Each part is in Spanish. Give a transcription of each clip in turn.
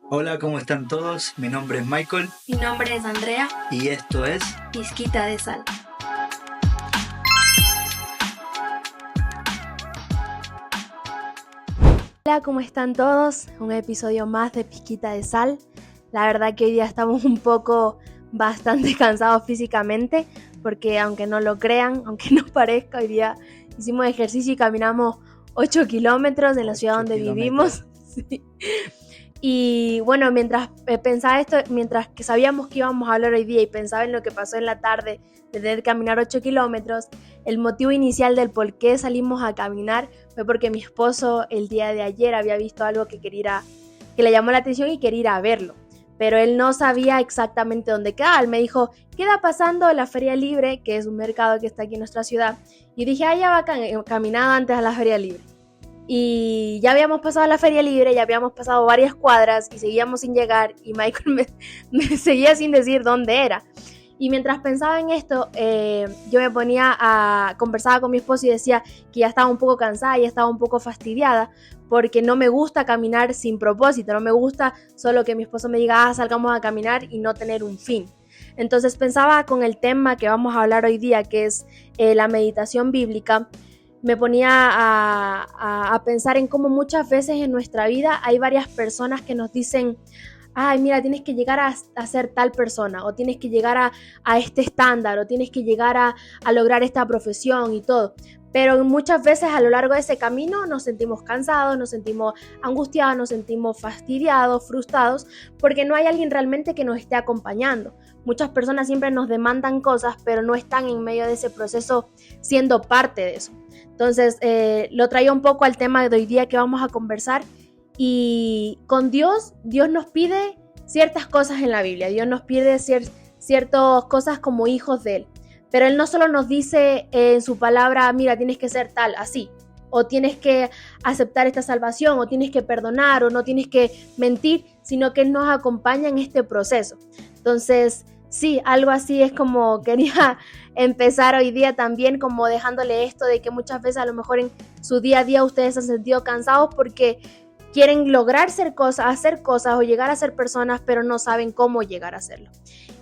Hola, ¿cómo están todos? Mi nombre es Michael Mi nombre es Andrea, y esto es... Pizquita de Sal. Hola, ¿cómo están todos? Un episodio más de Pizquita de Sal. La verdad que hoy día estamos bastante cansados físicamente, porque aunque no lo crean, aunque no parezca, hoy día hicimos ejercicio y caminamos 8 kilómetros en la ciudad donde vivimos. Sí. Y bueno, mientras pensaba esto, mientras que sabíamos que íbamos a hablar hoy día y pensaba en lo que pasó en la tarde de tener que caminar 8 kilómetros, el motivo inicial del por qué salimos a caminar fue porque mi esposo el día de ayer había visto algo que le llamó la atención y quería ir a verlo. Pero él no sabía exactamente dónde quedaba. Él me dijo, queda pasando la Feria Libre, que es un mercado que está aquí en nuestra ciudad. Y dije, ya va caminado antes a la Feria Libre. Y ya habíamos pasado la Feria Libre, ya habíamos pasado varias cuadras y seguíamos sin llegar y Michael me seguía sin decir dónde era. Y mientras pensaba en esto, yo me conversaba con mi esposo y decía que ya estaba un poco cansada, ya estaba un poco fastidiada, porque no me gusta caminar sin propósito, no me gusta solo que mi esposo me diga, salgamos a caminar y no tener un fin. Entonces pensaba con el tema que vamos a hablar hoy día, que es la meditación bíblica. Me ponía a pensar en cómo muchas veces en nuestra vida hay varias personas que nos dicen, ay, mira, tienes que llegar a ser tal persona, o tienes que llegar a este estándar, o tienes que llegar a lograr esta profesión y todo. Pero muchas veces a lo largo de ese camino nos sentimos cansados, nos sentimos angustiados, nos sentimos fastidiados, frustrados, porque no hay alguien realmente que nos esté acompañando. Muchas personas siempre nos demandan cosas, pero no están en medio de ese proceso siendo parte de eso. Entonces, lo traía un poco al tema de hoy día que vamos a conversar. Y con Dios nos pide ciertas cosas en la Biblia. Dios nos pide ciertas cosas como hijos de Él. Pero Él no solo nos dice en su palabra, mira, tienes que ser tal, así. O tienes que aceptar esta salvación, o tienes que perdonar, o no tienes que mentir, sino que Él nos acompaña en este proceso. Entonces, sí, algo así es como quería empezar hoy día también, como dejándole esto de que muchas veces a lo mejor en su día a día ustedes se han sentido cansados porque quieren lograr hacer cosas o llegar a ser personas, pero no saben cómo llegar a hacerlo.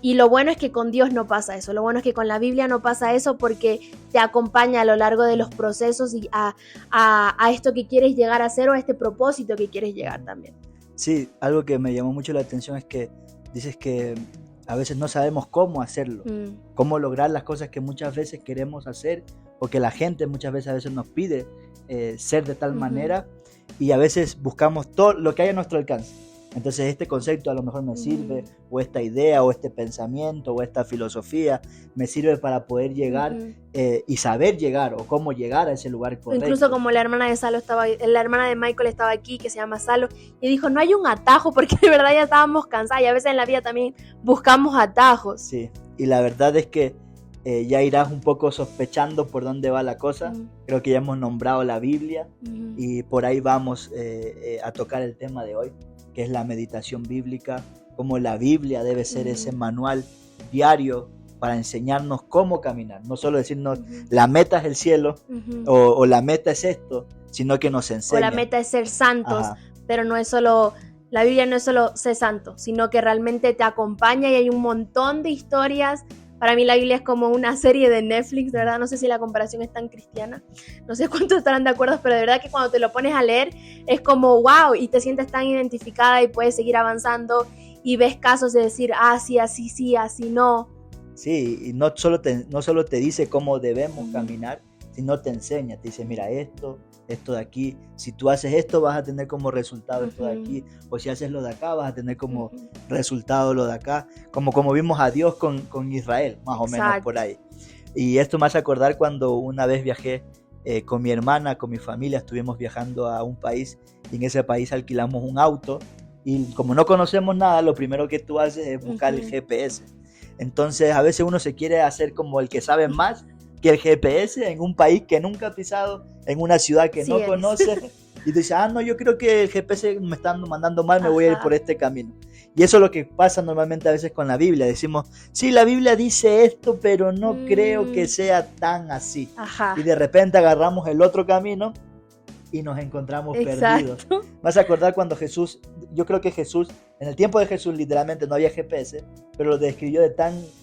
Y lo bueno es que con Dios no pasa eso, lo bueno es que con la Biblia no pasa eso porque te acompaña a lo largo de los procesos y a esto que quieres llegar a hacer o a este propósito que quieres llegar también. Sí, algo que me llamó mucho la atención es que dices que a veces no sabemos cómo hacerlo, cómo lograr las cosas que muchas veces queremos hacer o que la gente muchas veces a veces nos pide ser de tal manera, y a veces buscamos todo lo que hay a nuestro alcance. Entonces este concepto a lo mejor me sirve, o esta idea, o este pensamiento, o esta filosofía me sirve para poder llegar y saber llegar, o cómo llegar a ese lugar correcto. Incluso como la hermana de Michael estaba aquí, que se llama Salo, y dijo, no hay un atajo, porque de verdad ya estábamos cansados, y a veces en la vida también buscamos atajos. Sí, y la verdad es que ya irás un poco sospechando por dónde va la cosa. Creo que ya hemos nombrado la Biblia y por ahí vamos a tocar el tema de hoy, que es la meditación bíblica, cómo la Biblia debe ser ese manual diario para enseñarnos cómo caminar, no solo decirnos la meta es el cielo o la meta es esto, sino que nos enseña. O la meta es ser santos, pero no es solo, la Biblia no es solo ser santo, sino que realmente te acompaña y hay un montón de historias. Para mí la Biblia es como una serie de Netflix, de verdad, no sé si la comparación es tan cristiana, no sé cuántos estarán de acuerdo, pero de verdad que cuando te lo pones a leer es como wow, y te sientes tan identificada y puedes seguir avanzando y ves casos de decir, sí, así sí, así no. Sí, y no solo te dice cómo debemos caminar, sino te enseña, te dice, mira esto de aquí, si tú haces esto vas a tener como resultado esto de aquí, o si haces lo de acá vas a tener como resultado lo de acá, como vimos a Dios con Israel, más o menos por ahí. Y esto me hace acordar cuando una vez viajé con mi hermana, con mi familia, estuvimos viajando a un país y en ese país alquilamos un auto y como no conocemos nada, lo primero que tú haces es buscar el GPS. Entonces a veces uno se quiere hacer como el que sabe más que el GPS en un país que nunca ha pisado, en una ciudad que no conoce, y tú dices, no, yo creo que el GPS me está mandando mal, me voy a ir por este camino. Y eso es lo que pasa normalmente a veces con la Biblia, decimos, sí, la Biblia dice esto, pero no creo que sea tan así. Y de repente agarramos el otro camino y nos encontramos Exacto. perdidos. Vas a acordar cuando Jesús, yo creo que Jesús, en el tiempo de Jesús literalmente no había GPS, pero lo describió de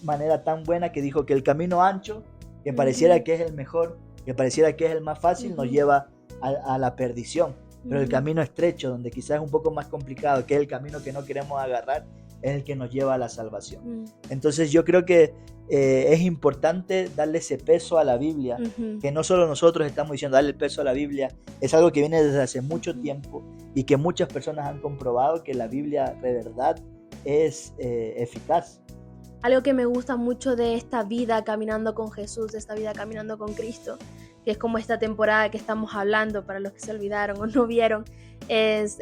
manera tan buena que dijo que el camino ancho, que pareciera que es el mejor, que pareciera que es el más fácil, nos lleva a la perdición. Pero el camino estrecho, donde quizás es un poco más complicado, que es el camino que no queremos agarrar, es el que nos lleva a la salvación. Entonces yo creo que es importante darle ese peso a la Biblia, que no solo nosotros estamos diciendo darle el peso a la Biblia, es algo que viene desde hace mucho tiempo y que muchas personas han comprobado que la Biblia de verdad es eficaz. Algo que me gusta mucho de esta vida caminando con Jesús, de esta vida caminando con Cristo, que es como esta temporada que estamos hablando, para los que se olvidaron o no vieron, es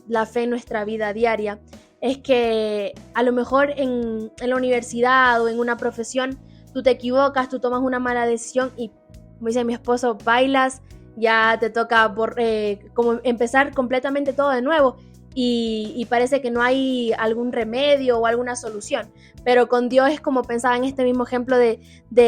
la fe en nuestra vida diaria. Es que a lo mejor en la universidad o en una profesión tú te equivocas, tú tomas una mala decisión y, como dice mi esposo, bailas, ya te toca como empezar completamente todo de nuevo y parece que no hay algún remedio o alguna solución. Pero con Dios es como pensaba en este mismo ejemplo de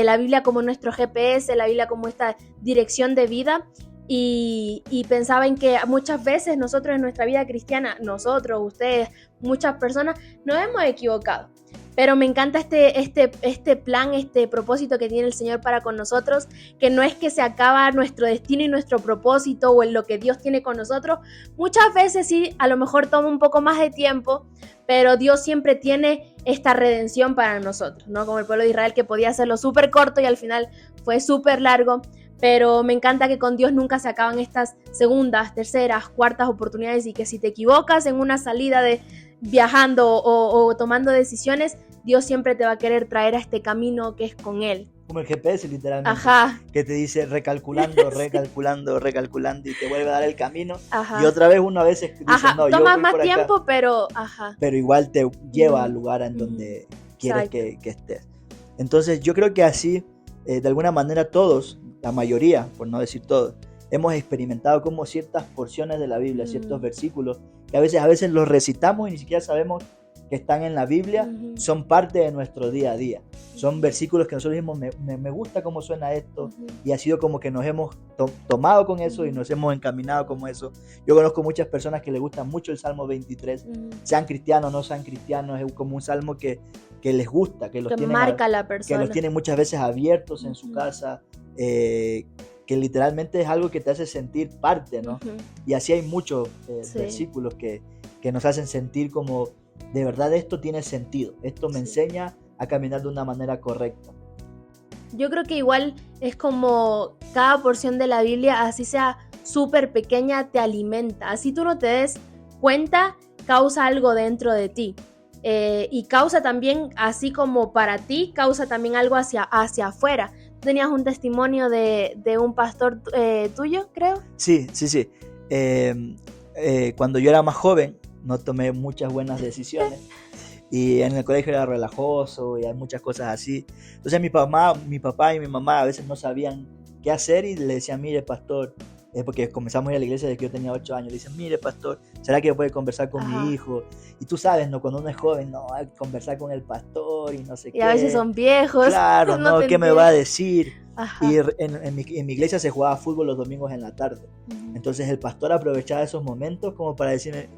la Biblia como nuestro GPS, la Biblia como esta dirección de vida. Y pensaba en que muchas veces nosotros en nuestra vida cristiana, nosotros, ustedes, muchas personas, nos hemos equivocado. Pero me encanta este plan, este propósito que tiene el Señor para con nosotros, que no es que se acaba nuestro destino y nuestro propósito o en lo que Dios tiene con nosotros. Muchas veces sí, a lo mejor toma un poco más de tiempo, pero Dios siempre tiene esta redención para nosotros, ¿no? Como el pueblo de Israel, que podía hacerlo súper corto y al final fue súper largo. Pero me encanta que con Dios nunca se acaban estas segundas, terceras, cuartas oportunidades y que si te equivocas en una salida de viajando o tomando decisiones, Dios siempre te va a querer traer a este camino que es con Él. Como el GPS literalmente. Ajá. Que te dice recalculando, recalculando, recalculando y te vuelve a dar el camino. Ajá. Y otra vez uno a veces dice, no, yo toma voy más por tiempo, acá, pero igual te lleva al lugar en donde quieres que estés. Entonces yo creo que así, de alguna manera todos, la mayoría, por no decir todos, hemos experimentado como ciertas porciones de la Biblia, ciertos versículos, que a veces los recitamos y ni siquiera sabemos que están en la Biblia, son parte de nuestro día a día. Son versículos que nosotros mismos, me gusta cómo suena esto, y ha sido como que nos hemos tomado con eso y nos hemos encaminado como eso. Yo conozco muchas personas que les gusta mucho el Salmo 23, sean cristianos o no sean cristianos, es como un salmo que les gusta, que los marca la persona, que los tienen muchas veces abiertos en su casa, que literalmente es algo que te hace sentir parte, ¿no? Y así hay muchos versículos que nos hacen sentir como, de verdad esto tiene sentido, esto me enseña a caminar de una manera correcta. Yo creo que igual es como cada porción de la Biblia, así sea súper pequeña, te alimenta. Así tú no te des cuenta, causa algo dentro de ti. Y causa también, así como para ti, causa también algo hacia afuera. Tú tenías un testimonio de un pastor tuyo, creo. Sí. Cuando yo era más joven, no tomé muchas buenas decisiones. Y en el colegio era relajoso y hay muchas cosas así. Entonces mi papá y mi mamá a veces no sabían qué hacer y le decían, mire pastor, porque comenzamos a ir a la iglesia desde que yo tenía 8 años, le dicen, mire pastor, ¿será que puede conversar con mi hijo? Y tú sabes, ¿no? Cuando uno es joven, no, hay que conversar con el pastor y no sé qué. Y a veces son viejos. Claro, no, ¿qué me va a decir? Ajá. Y en mi iglesia se jugaba fútbol los domingos en la tarde. Entonces el pastor aprovechaba esos momentos como para decirme,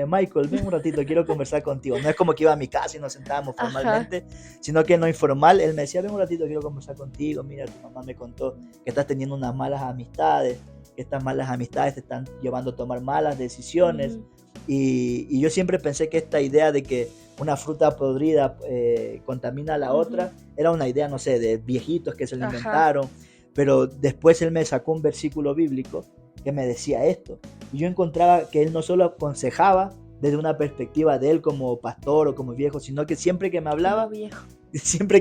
Michael, ven un ratito, quiero conversar contigo. No es como que iba a mi casa y nos sentábamos formalmente, sino que no informal. Él me decía, ven un ratito, quiero conversar contigo. Mira, tu mamá me contó que estás teniendo unas malas amistades, que estas malas amistades te están llevando a tomar malas decisiones. Y yo siempre pensé que esta idea de que una fruta podrida contamina a la otra era una idea, no sé, de viejitos que se lo inventaron. Pero después él me sacó un versículo bíblico que me decía esto. Y yo encontraba que él no solo aconsejaba desde una perspectiva de él como pastor o como viejo, sino que siempre que me hablaba, siempre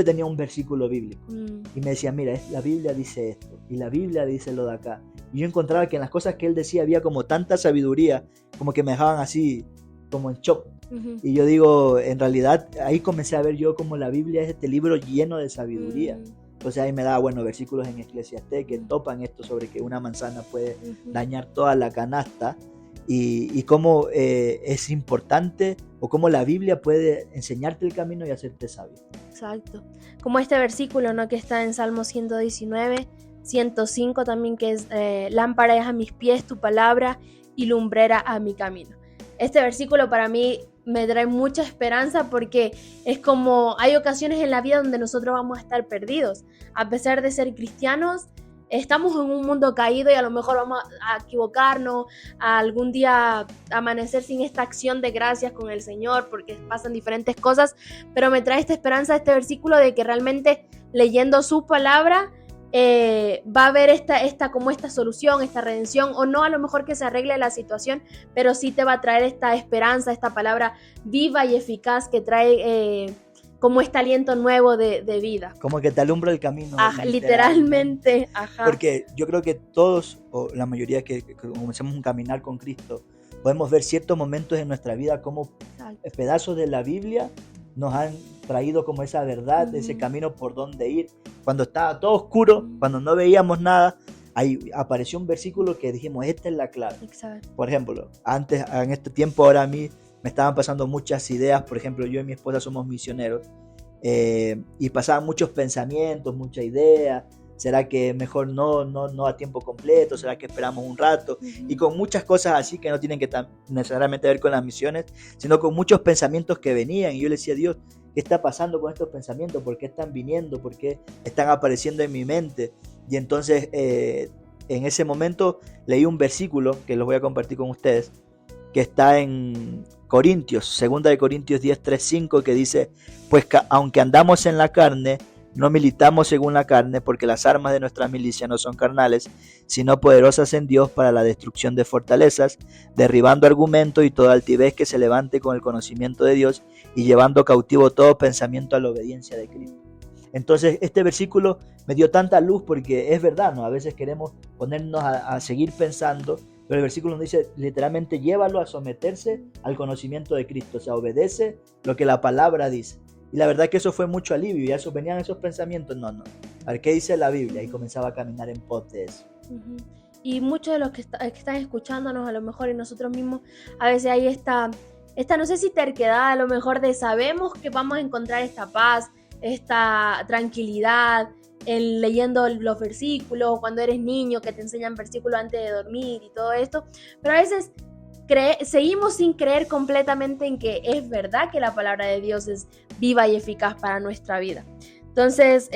tenía un versículo bíblico. Y me decía, mira, la Biblia dice esto, y la Biblia dice lo de acá. Y yo encontraba que en las cosas que él decía había como tanta sabiduría, como que me dejaban así, como en shock. Y yo digo, en realidad, ahí comencé a ver yo como la Biblia es este libro lleno de sabiduría. Entonces ahí me daba, versículos en Eclesiastés que topan esto sobre que una manzana puede dañar toda la canasta y cómo es importante o cómo la Biblia puede enseñarte el camino y hacerte sabio. Exacto. Como este versículo, ¿no? Que está en Salmo 119, 105 también, que es lámpara es a mis pies tu palabra y lumbrera a mi camino. Este versículo para mí me trae mucha esperanza porque es como hay ocasiones en la vida donde nosotros vamos a estar perdidos. A pesar de ser cristianos, estamos en un mundo caído y a lo mejor vamos a equivocarnos, a algún día amanecer sin esta acción de gracias con el Señor porque pasan diferentes cosas, pero me trae esta esperanza este versículo de que realmente leyendo su palabra va a haber esta solución, esta redención, o no a lo mejor que se arregle la situación, pero sí te va a traer esta esperanza, esta palabra viva y eficaz que trae como este aliento nuevo de vida. Como que te alumbra el camino. Literalmente. Ajá. Porque yo creo que todos, o la mayoría que comencemos un caminar con Cristo, podemos ver ciertos momentos en nuestra vida como pedazos de la Biblia nos han traído como esa verdad, ese camino por donde ir. Cuando estaba todo oscuro, cuando no veíamos nada, ahí apareció un versículo que dijimos, esta es la clave. Exacto. Por ejemplo, antes, en este tiempo, ahora a mí me estaban pasando muchas ideas. Por ejemplo, yo y mi esposa somos misioneros y pasaban muchos pensamientos, muchas ideas. ¿Será que mejor no a tiempo completo? ¿Será que esperamos un rato? Y con muchas cosas así que no tienen que necesariamente ver con las misiones, sino con muchos pensamientos que venían. Y yo le decía a Dios, ¿qué está pasando con estos pensamientos? ¿Por qué están viniendo? ¿Por qué están apareciendo en mi mente? Y entonces en ese momento leí un versículo que los voy a compartir con ustedes, que está en Corintios, 2 Corintios 10, 3, 5, que dice, pues aunque andamos en la carne, no militamos según la carne, porque las armas de nuestra milicia no son carnales, sino poderosas en Dios para la destrucción de fortalezas, derribando argumentos y toda altivez que se levante con el conocimiento de Dios y llevando cautivo todo pensamiento a la obediencia de Cristo. Entonces este versículo me dio tanta luz porque es verdad, ¿no? A veces queremos ponernos a seguir pensando, pero el versículo nos dice literalmente llévalo a someterse al conocimiento de Cristo, o sea, obedece lo que la palabra dice. Y la verdad que eso fue mucho alivio, y a eso venían esos pensamientos, no, a ver qué dice la Biblia, y comenzaba a caminar en pos de eso. Y muchos de los que están escuchándonos a lo mejor y nosotros mismos, a veces hay esta no sé si terquedad, a lo mejor de sabemos que vamos a encontrar esta paz, esta tranquilidad en leyendo los versículos, cuando eres niño que te enseñan versículos antes de dormir y todo esto, pero a veces seguimos sin creer completamente en que es verdad que la palabra de Dios es viva y eficaz para nuestra vida. Entonces,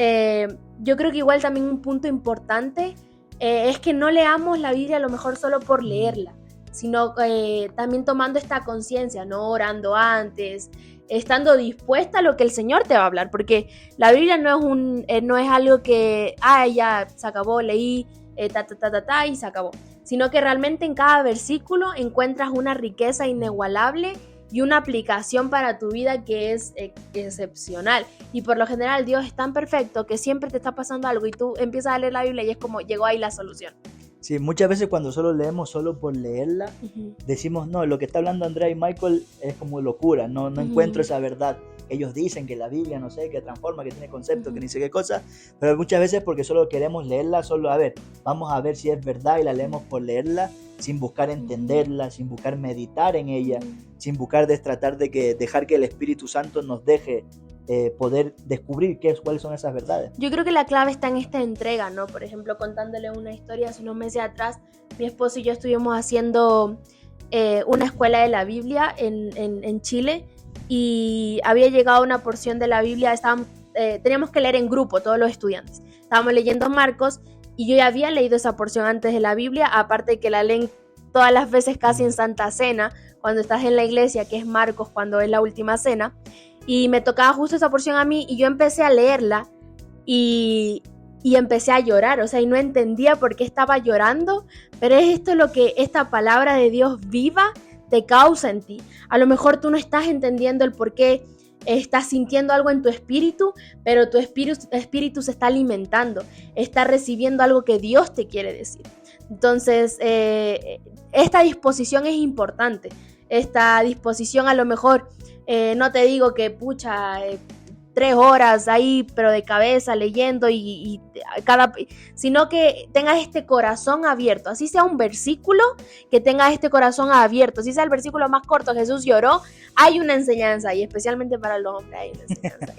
yo creo que igual también un punto importante es que no leamos la Biblia a lo mejor solo por leerla, sino también tomando esta conciencia, ¿no? Orando antes, estando dispuesta a lo que el Señor te va a hablar, porque la Biblia no es algo que, ya se acabó, leí, y se acabó, sino que realmente en cada versículo encuentras una riqueza inigualable y una aplicación para tu vida que es excepcional. Y por lo general Dios es tan perfecto que siempre te está pasando algo y tú empiezas a leer la Biblia y es como llegó ahí la solución. Sí, muchas veces cuando solo leemos solo por leerla, decimos, no, lo que está hablando Andrea y Michael es como locura, no encuentro esa verdad. Ellos dicen que la Biblia, no sé, que transforma, que tiene conceptos, que ni sé qué cosa, pero muchas veces porque solo queremos leerla, vamos a ver si es verdad y la leemos por leerla, sin buscar entenderla, sin buscar meditar en ella, sin buscar dejar que el Espíritu Santo nos deje poder descubrir cuáles son esas verdades. Yo creo que la clave está en esta entrega, ¿no? Por ejemplo, contándole una historia, hace unos meses atrás, mi esposo y yo estuvimos haciendo una escuela de la Biblia en Chile, y había llegado una porción de la Biblia, teníamos que leer en grupo, todos los estudiantes. Estábamos leyendo Marcos, y yo ya había leído esa porción antes de la Biblia, aparte de que la leen todas las veces casi en Santa Cena, cuando estás en la iglesia, que es Marcos, cuando es la última cena, y me tocaba justo esa porción a mí, y yo empecé a leerla, y empecé a llorar, o sea, y no entendía por qué estaba llorando, pero es esto lo que esta palabra de Dios viva te causa en ti. A lo mejor tú no estás entendiendo el por qué estás sintiendo algo en tu espíritu, pero tu espíritu se está alimentando, está recibiendo algo que Dios te quiere decir. Entonces, esta disposición es importante. Esta disposición a lo mejor, no te digo que 3 horas ahí, pero de cabeza leyendo sino que tengas este corazón abierto, así sea un versículo, que tengas este corazón abierto, así sea el versículo más corto, Jesús lloró, hay una enseñanza y especialmente para los hombres hay una enseñanza.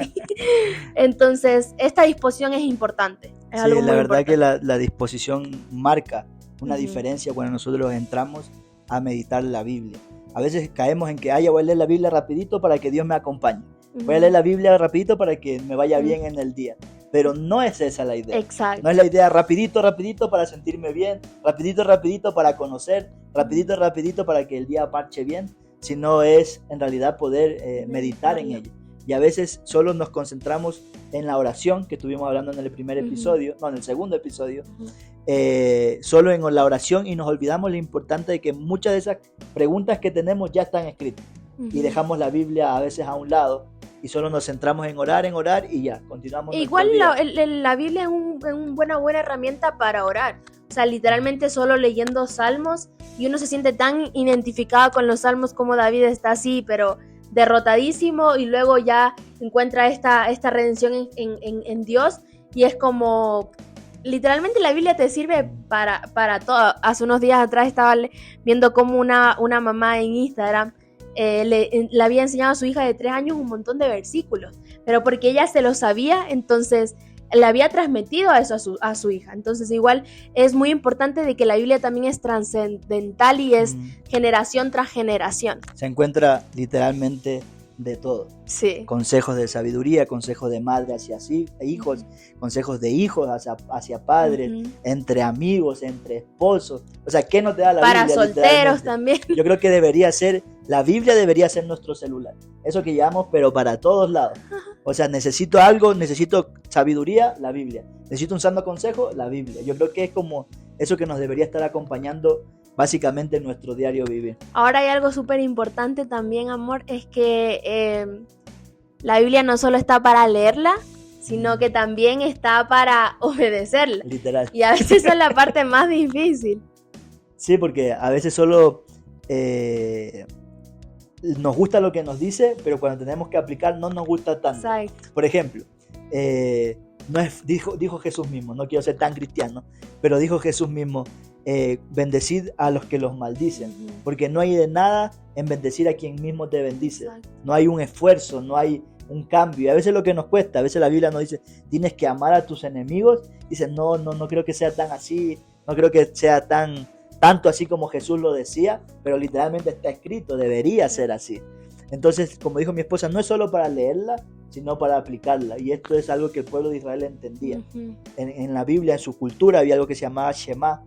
Entonces, esta disposición es importante. Es algo muy la verdad importante. que la disposición marca una diferencia cuando nosotros entramos a meditar la Biblia. A veces caemos en que voy a leer la Biblia rapidito para que Dios me acompañe. Voy a leer la Biblia rapidito para que me vaya bien en el día. Pero no es esa la idea. Exacto. No es la idea rapidito para sentirme bien, rapidito para conocer, rapidito para que el día marche bien, sino es en realidad poder meditar en ello. Y a veces solo nos concentramos en la oración que estuvimos hablando en el primer episodio, en el segundo episodio, solo en la oración, y nos olvidamos lo importante de que muchas de esas preguntas que tenemos ya están escritas. Y dejamos la Biblia a veces a un lado y solo nos centramos en orar y ya, continuamos. Igual la Biblia es una buena herramienta para orar. O sea, literalmente solo leyendo salmos, y uno se siente tan identificado con los salmos como David está así, pero derrotadísimo, y luego ya encuentra esta redención en Dios, y es como, literalmente la Biblia te sirve para todo. Hace unos días atrás estaba viendo cómo una mamá en Instagram le había enseñado a su hija de 3 años un montón de versículos, pero porque ella se lo sabía, entonces le había transmitido a eso a su hija. Entonces igual es muy importante de que la Biblia también es trascendental y es generación tras generación. Se encuentra literalmente de todo. Sí. Consejos de sabiduría, consejos de madre hacia hijos, consejos de hijos hacia padres, entre amigos, entre esposos. O sea, ¿qué nos da la Para Biblia? Para solteros también. Yo creo que la Biblia debería ser nuestro celular. Eso que llevamos, pero para todos lados. O sea, necesito sabiduría, la Biblia. Necesito un santo consejo, la Biblia. Yo creo que es como eso que nos debería estar acompañando básicamente en nuestro diario vivir. Ahora hay algo súper importante también, amor, es que la Biblia no solo está para leerla, sino que también está para obedecerla. Literal. Y a veces esa es la parte más difícil. Sí, porque a veces solo nos gusta lo que nos pero cuando tenemos que aplicar no nos gusta tanto. Exacto. Por ejemplo, dijo Jesús mismo, no quiero ser tan cristiano, pero dijo Jesús mismo, bendecid a los que los maldicen, porque no hay de nada en bendecir a quien mismo te bendice. Exacto. No hay un esfuerzo, no hay un cambio, y a veces lo que nos cuesta, a veces la Biblia nos dice, tienes que amar a tus enemigos, dice, no creo que sea tan así, no creo que sea tanto así como Jesús lo decía, pero literalmente está escrito, debería ser así. Entonces, como dijo mi esposa, no es solo para leerla, sino para aplicarla, y esto es algo que el pueblo de Israel entendía. En la Biblia, en su cultura, había algo que se llamaba Shema,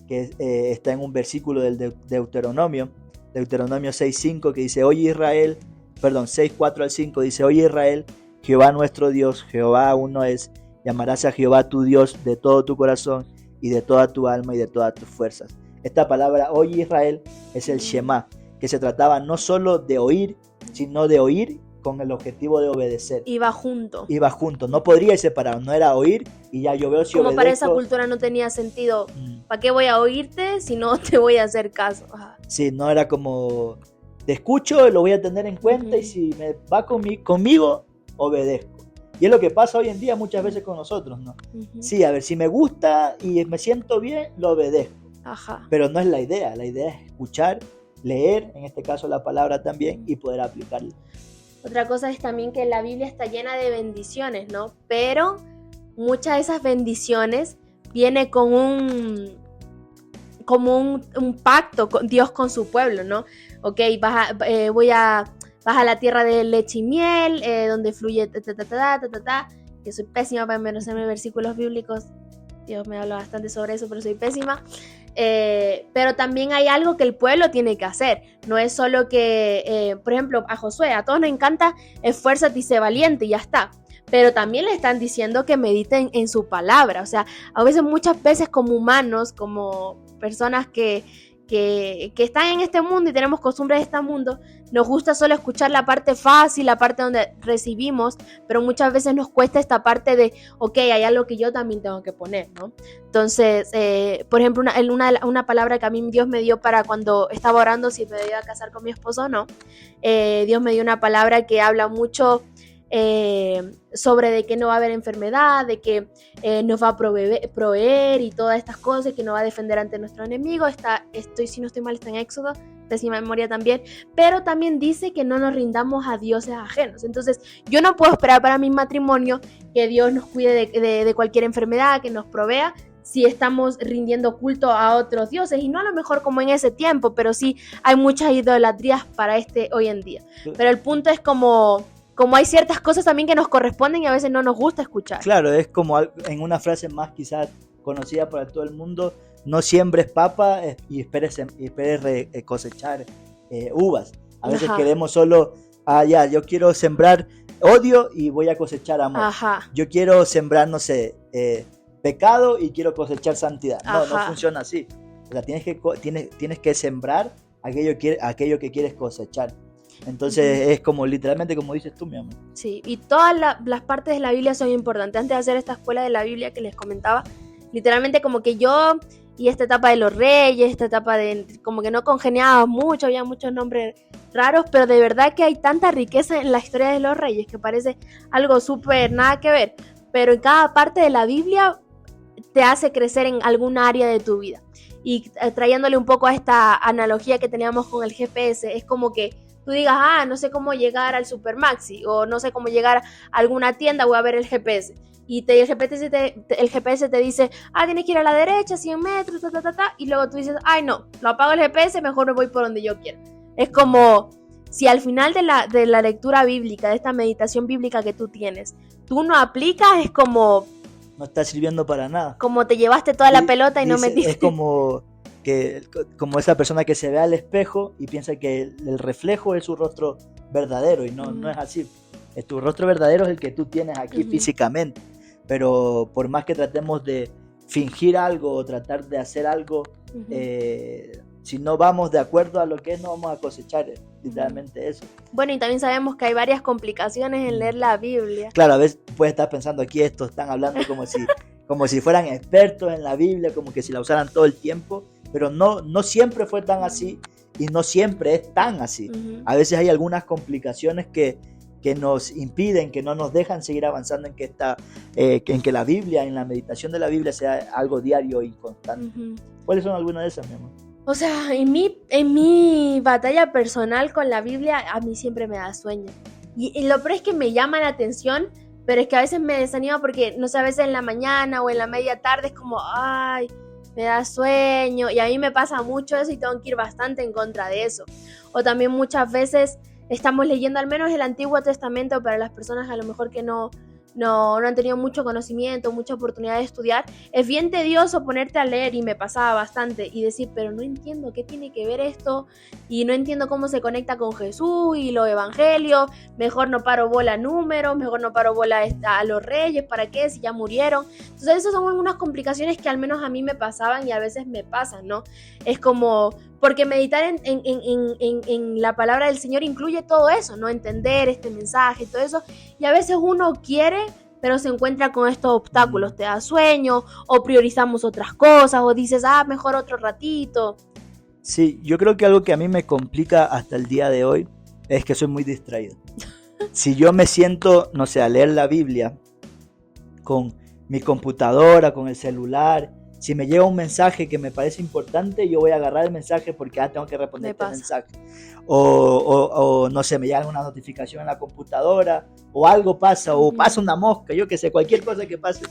que está en un versículo del Deuteronomio 6:5, que dice, oye Israel, 6:4 al 5, dice, oye Israel, Jehová nuestro Dios, Jehová uno es, llamarás a Jehová tu Dios de todo tu corazón y de toda tu alma y de todas tus fuerzas. Esta palabra, oye Israel, es el Shema, que se trataba no solo de oír, sino de oír con el objetivo de obedecer. Iba junto, no podría ir separado, no era oír y ya yo veo si como obedezco. Para esa cultura no tenía sentido, ¿para qué voy a oírte si no te voy a hacer caso? Ajá. Sí, no era como, te escucho, lo voy a tener en cuenta y si me va conmigo, obedezco. Y es lo que pasa hoy en día muchas veces con nosotros, ¿no? Sí, a ver, si me gusta y me siento bien, lo obedezco. Ajá. Pero no es la idea es escuchar, leer, en este caso la palabra también, y poder aplicarla. Otra cosa es también que la Biblia está llena de bendiciones, ¿no? Pero muchas de esas bendiciones viene con un pacto con Dios con su pueblo, ¿no? Ok, vas a la tierra de leche y miel, donde fluye que soy pésima para memorizarme versículos bíblicos. Dios me habla bastante sobre eso, pero soy pésima. Pero también hay algo que el pueblo tiene que hacer. No es solo que, por ejemplo, a Josué, a todos nos encanta, esfuérzate y sé valiente y ya está. Pero también le están diciendo que mediten en su palabra. O sea, a veces, muchas veces como humanos, como personas que están en este mundo y tenemos costumbres de este mundo, nos gusta solo escuchar la parte fácil, la parte donde recibimos, pero muchas veces nos cuesta esta parte de, ok, hay algo que yo también tengo que poner, ¿no? Entonces, por ejemplo, una palabra que a mí Dios me dio para cuando estaba orando si me iba a casar con mi esposo o no, Dios me dio una palabra que habla mucho sobre de que no va a haber enfermedad, de que nos va a proveer y todas estas cosas, que nos va a defender ante nuestro enemigo. Si no estoy mal, está en Éxodo, pésima memoria también, pero también dice que no nos rindamos a dioses ajenos. Entonces yo no puedo esperar para mi matrimonio que Dios nos cuide de cualquier enfermedad, que nos provea, si estamos rindiendo culto a otros dioses, y no a lo mejor como en ese tiempo, pero sí hay muchas idolatrías para hoy en día. Pero el punto es como hay ciertas cosas también que nos corresponden y a veces no nos gusta escuchar. Claro, es como en una frase más quizás conocida para todo el mundo: no siembres papa y esperes cosechar uvas. A veces queremos solo, yo quiero sembrar odio y voy a cosechar amor. Yo quiero sembrar, no sé, pecado y quiero cosechar santidad. No funciona así. O sea, tienes que sembrar aquello que quieres cosechar. Entonces es como literalmente como dices tú, mi amor. Sí, y todas las partes de la Biblia son importantes. Antes de hacer esta escuela de la Biblia que les comentaba, literalmente como que yo y esta etapa de los reyes, esta etapa de como que no congeniaba mucho, había muchos nombres raros, pero de verdad que hay tanta riqueza en la historia de los reyes que parece algo súper nada que ver, pero en cada parte de la Biblia te hace crecer en alguna área de tu vida. Y trayéndole un poco a esta analogía que teníamos con el GPS, es como que tú digas, no sé cómo llegar al Supermaxi, o no sé cómo llegar a alguna tienda, voy a ver el GPS. Y el GPS te dice, tienes que ir a la derecha, 100 metros, y luego tú dices, no, lo apago el GPS, mejor me voy por donde yo quiera. Es como si al final de la lectura bíblica, de esta meditación bíblica que tú tienes, tú no aplicas, es como... no está sirviendo para nada. Como te llevaste toda la pelota y no metiste. Es como esa persona que se ve al espejo y piensa que el reflejo es su rostro verdadero, y no es así. Tu rostro verdadero es el que tú tienes aquí físicamente. Pero por más que tratemos de fingir algo o tratar de hacer algo, si no vamos de acuerdo a lo que es, no vamos a cosechar literalmente eso. Bueno, y también sabemos que hay varias complicaciones en leer la Biblia. Claro, a veces puedes estar pensando, aquí estos están hablando como si fueran expertos en la Biblia, como que si la usaran todo el tiempo, pero no siempre fue tan así y no siempre es tan así. A veces hay algunas complicaciones que nos impiden, que no nos dejan seguir avanzando en que la Biblia, en la meditación de la Biblia, sea algo diario y constante. ¿Cuáles son algunas de esas, mi amor? O sea, en mi batalla personal con la Biblia, a mí siempre me da sueño. Y lo peor es que me llama la atención, pero es que a veces me desanima porque, no sé, a veces en la mañana o en la media tarde es como, me da sueño. Y a mí me pasa mucho eso y tengo que ir bastante en contra de eso. O también muchas veces estamos leyendo al menos el Antiguo Testamento para las personas a lo mejor que no han tenido mucho conocimiento, mucha oportunidad de estudiar. Es bien tedioso ponerte a leer, y me pasaba bastante, y decir, pero no entiendo qué tiene que ver esto, y no entiendo cómo se conecta con Jesús y los evangelios, mejor no paro bola a números, mejor no paro bola a los reyes, ¿para qué? Si ya murieron. Entonces esas son algunas complicaciones que al menos a mí me pasaban y a veces me pasan, ¿no? Es como... porque meditar en la palabra del Señor incluye todo eso, ¿no? Entender este mensaje y todo eso. Y a veces uno quiere, pero se encuentra con estos obstáculos. Te da sueño, o priorizamos otras cosas, o dices, mejor otro ratito. Sí, yo creo que algo que a mí me complica hasta el día de hoy es que soy muy distraído. Si yo me siento, no sé, a leer la Biblia con mi computadora, con el celular... si me llega un mensaje que me parece importante, yo voy a agarrar el mensaje porque tengo que responder este mensaje. O no sé, me llega una notificación en la computadora, o algo pasa, o pasa una mosca, yo qué sé, cualquier cosa que pase.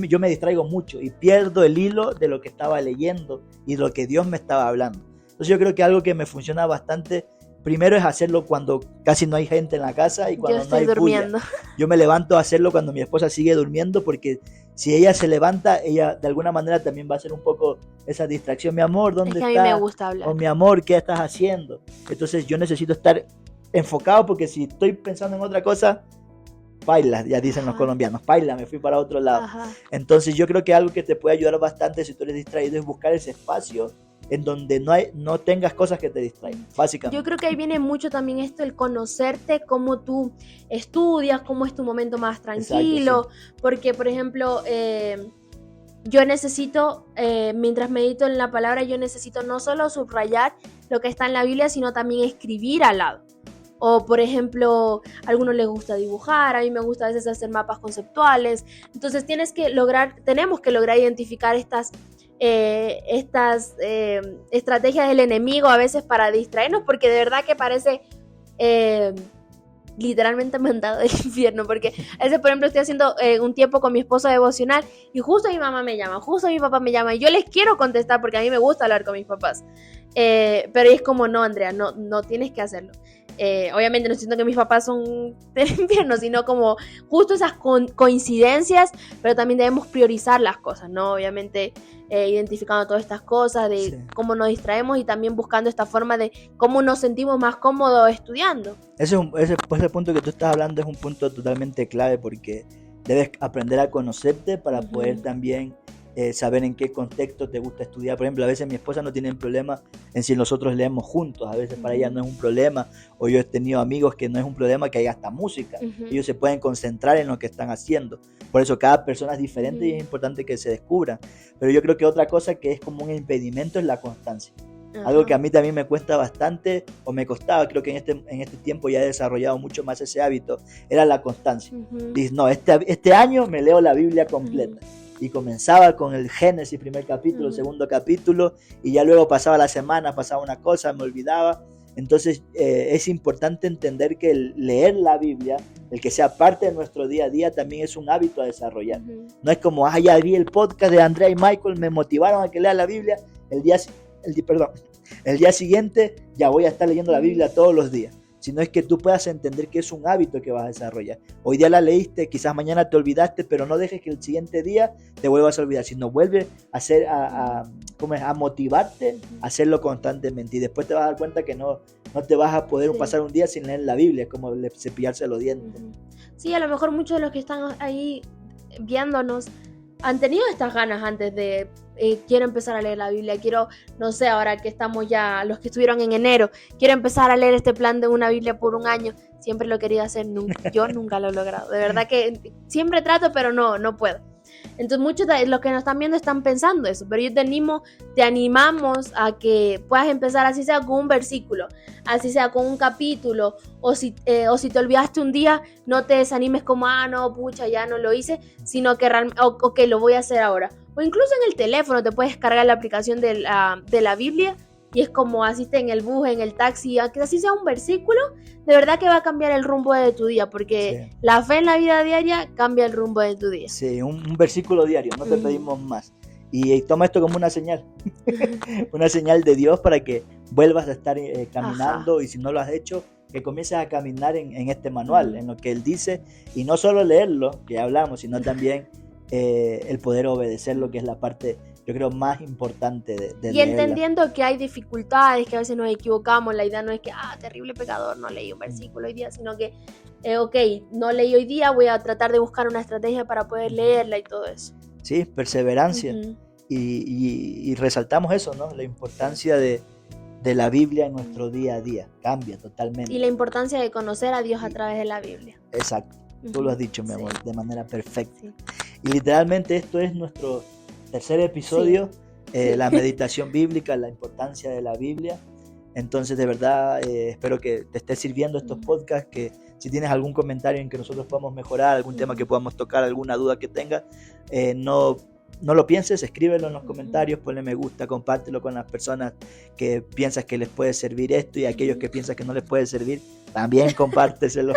Yo me distraigo mucho y pierdo el hilo de lo que estaba leyendo y de lo que Dios me estaba hablando. Entonces yo creo que algo que me funciona bastante, primero es hacerlo cuando casi no hay gente en la casa y cuando no hay durmiendo. bulla. Yo me levanto a hacerlo cuando mi esposa sigue durmiendo, porque si ella se levanta, ella de alguna manera también va a hacer un poco esa distracción. Mi amor, ¿dónde estás? A mí me gusta hablar. O mi amor, ¿qué estás haciendo? Entonces yo necesito estar enfocado, porque si estoy pensando en otra cosa, baila, ya dicen los colombianos, baila, me fui para otro lado. Entonces yo creo que algo que te puede ayudar bastante si tú eres distraído es buscar ese espacio en donde no tengas cosas que te distraigan, básicamente. Yo creo que ahí viene mucho también esto, el conocerte, cómo tú estudias, cómo es tu momento más tranquilo. Exacto, sí. Porque, por ejemplo, yo necesito, mientras medito en la palabra, yo necesito no solo subrayar lo que está en la Biblia, sino también escribir al lado. O, por ejemplo, a algunos les gusta dibujar, a mí me gusta a veces hacer mapas conceptuales. Entonces tenemos que lograr identificar estas estrategias del enemigo a veces para distraernos, porque de verdad que parece literalmente mandado del infierno, porque a veces, por ejemplo, estoy haciendo un tiempo con mi esposo devocional y justo mi mamá me llama, justo mi papá me llama y yo les quiero contestar porque a mí me gusta hablar con mis papás, pero es como, no, Andrea, no tienes que hacerlo. Obviamente no siento que mis papás son del infierno, sino como justo esas coincidencias, pero también debemos priorizar las cosas, ¿no? Obviamente identificando todas estas cosas de cómo nos distraemos y también buscando esta forma de cómo nos sentimos más cómodos estudiando. Ese punto que tú estás hablando es un punto totalmente clave, porque debes aprender a conocerte para poder también saber en qué contexto te gusta estudiar. Por ejemplo, a veces mi esposa no tiene problema en si nosotros leemos juntos, a veces para ella no es un problema, o yo he tenido amigos que no es un problema que haya hasta música, ellos se pueden concentrar en lo que están haciendo. Por eso cada persona es diferente y es importante que se descubran. Pero yo creo que otra cosa que es como un impedimento es la constancia. Algo que a mí también me cuesta bastante, o me costaba, creo que en este tiempo ya he desarrollado mucho más ese hábito, era la constancia. Dices, no, este año me leo la Biblia completa. Y comenzaba con el Génesis, primer capítulo, segundo capítulo, y ya luego pasaba la semana, pasaba una cosa, me olvidaba. Entonces es importante entender que el leer la Biblia, el que sea parte de nuestro día a día, también es un hábito a desarrollar. No es como, ya vi el podcast de Andrea y Michael, me motivaron a que lea la Biblia, el día siguiente ya voy a estar leyendo la Biblia todos los días. Sino es que tú puedas entender que es un hábito que vas a desarrollar. Hoy día la leíste, quizás mañana te olvidaste, pero no dejes que el siguiente día te vuelvas a olvidar, sino vuelve a motivarte a hacerlo constantemente. Y después te vas a dar cuenta que no te vas a poder pasar un día sin leer la Biblia, es como cepillarse los dientes. Sí, a lo mejor muchos de los que están ahí viéndonos han tenido estas ganas antes de quiero empezar a leer la Biblia, quiero, no sé, ahora que estamos ya, los que estuvieron en enero, quiero empezar a leer este plan de una Biblia por un año. Siempre lo he querido hacer, yo nunca lo he logrado. De verdad que siempre trato, pero no puedo. Entonces muchos de los que nos están viendo están pensando eso, pero yo te animamos a que puedas empezar, así sea con un versículo, así sea con un capítulo, o si te olvidaste un día, no te desanimes como, no, pucha, ya no lo hice, sino que ok, lo voy a hacer ahora. O incluso en el teléfono te puedes cargar la aplicación de la Biblia y es como así esté en el bus, en el taxi, que así sea un versículo, de verdad que va a cambiar el rumbo de tu día, porque la fe en la vida diaria cambia el rumbo de tu día. Sí, un versículo diario, no te pedimos más. Y toma esto como una señal, una señal de Dios para que vuelvas a estar caminando. Y si no lo has hecho, que comiences a caminar en este manual, en lo que Él dice, y no solo leerlo, que ya hablamos, sino también el poder obedecer, lo que es la parte, yo creo, más importante de y entendiendo que hay dificultades, que a veces nos equivocamos. La idea no es que, terrible pecador, no leí un versículo hoy día, sino que, ok, no leí hoy día, voy a tratar de buscar una estrategia para poder leerla y todo eso. Sí, perseverancia. Y resaltamos eso, ¿no? La importancia de la Biblia en nuestro día a día. Cambia totalmente. Y la importancia de conocer a Dios a través de la Biblia. Exacto. Tú lo has dicho, mi amor, de manera perfecta. Sí. Y literalmente esto es nuestro tercer episodio, la meditación bíblica, la importancia de la Biblia. Entonces, de verdad, espero que te esté sirviendo estos podcasts, que si tienes algún comentario en que nosotros podamos mejorar, algún tema que podamos tocar, alguna duda que tengas, no lo pienses, escríbelo en los comentarios, ponle me gusta, compártelo con las personas que piensas que les puede servir esto, y aquellos que piensas que no les puede servir, también compárteselo.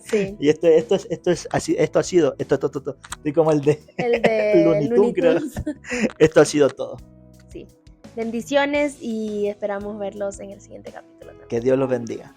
Sí. Y esto ha sido, estoy como el de Looney Tunes. Esto ha sido todo. Sí. Bendiciones y esperamos verlos en el siguiente capítulo también. Que Dios los bendiga.